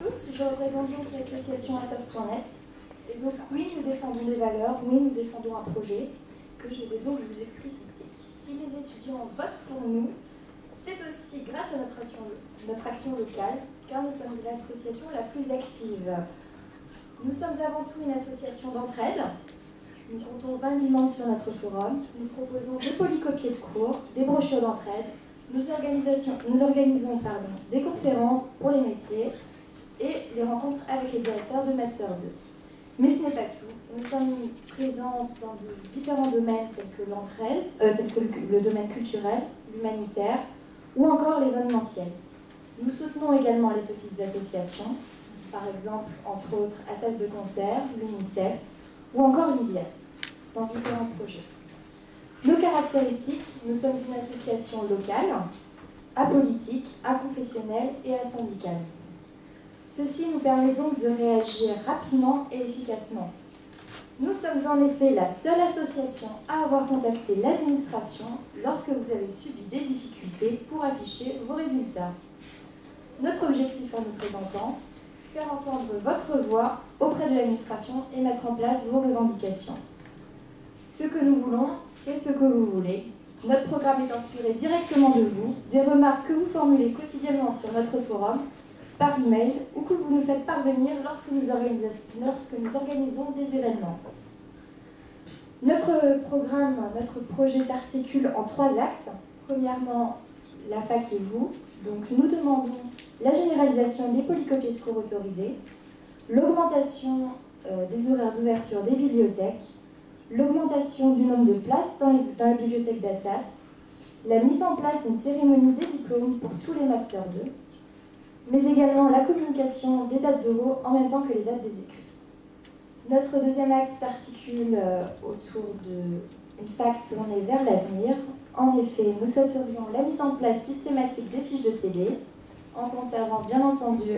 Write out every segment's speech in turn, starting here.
tous, je représente donc l'association Assas.net. Et donc oui, nous défendons des valeurs, oui, nous défendons un projet que je vais donc vous expliciter. Si les étudiants votent pour nous, c'est aussi grâce à notre action locale, car nous sommes l'association la plus active. Nous sommes avant tout une association d'entraide. Nous comptons 20 000 membres sur notre forum. Nous proposons des polycopiés de cours, des brochures d'entraide. Nous organisons des conférences pour les métiers et les rencontres avec les directeurs de Master 2. Mais ce n'est pas tout. Nous sommes présents dans de différents domaines tels que l'entraide, tels que le domaine culturel, l'humanitaire ou encore l'événementiel. Nous soutenons également les petites associations, par exemple, entre autres, Assas de Concert, l'UNICEF ou encore l'ISIAS, dans différents projets. Nos caractéristiques, nous sommes une association locale, apolitique, aconfessionnelle et asyndicale. Ceci nous permet donc de réagir rapidement et efficacement. Nous sommes en effet la seule association à avoir contacté l'administration lorsque vous avez subi des difficultés pour afficher vos résultats. Notre objectif en nous présentant, faire entendre votre voix auprès de l'administration et mettre en place vos revendications. Ce que nous voulons, c'est ce que vous voulez. Notre programme est inspiré directement de vous, des remarques que vous formulez quotidiennement sur notre forum, par email ou que vous nous faites parvenir lorsque nous organisons des événements. Notre programme, notre projet s'articule en 3 axes. Premièrement, la fac et vous. Donc nous demandons la généralisation des polycopiés de cours autorisés, l'augmentation des horaires d'ouverture des bibliothèques, l'augmentation du nombre de places dans la bibliothèque d'Assas, la mise en place d'une cérémonie des diplômes pour tous les Masters 2, mais également la communication des dates d'oraux en même temps que les dates des écrits. Notre deuxième axe s'articule autour d'une fac tournée vers l'avenir. En effet, nous souhaiterions la mise en place systématique des fiches de télé, en conservant bien entendu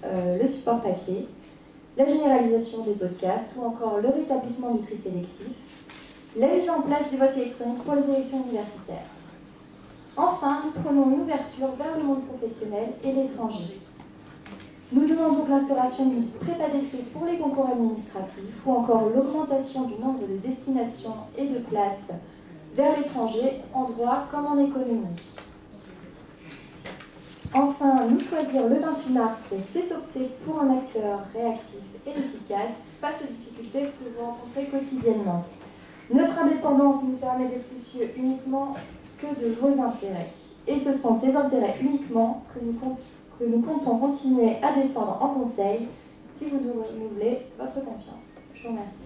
le support papier, la généralisation des podcasts ou encore le rétablissement du tri sélectif, la mise en place du vote électronique pour les élections universitaires. Enfin, nous prenons une ouverture vers le monde professionnel et l'étranger. Nous demandons l'instauration d'une prépa d'été pour les concours administratifs ou encore l'augmentation du nombre de destinations et de places vers l'étranger, en droit comme en économie. Enfin, nous choisir le 28 mars, c'est opter pour un acteur réactif et efficace face aux difficultés que vous rencontrez quotidiennement. Notre indépendance nous permet d'être soucieux uniquement que de vos intérêts. Et ce sont ces intérêts uniquement que nous comptons continuer à défendre en conseil si vous nous renouvelez votre confiance. Je vous remercie.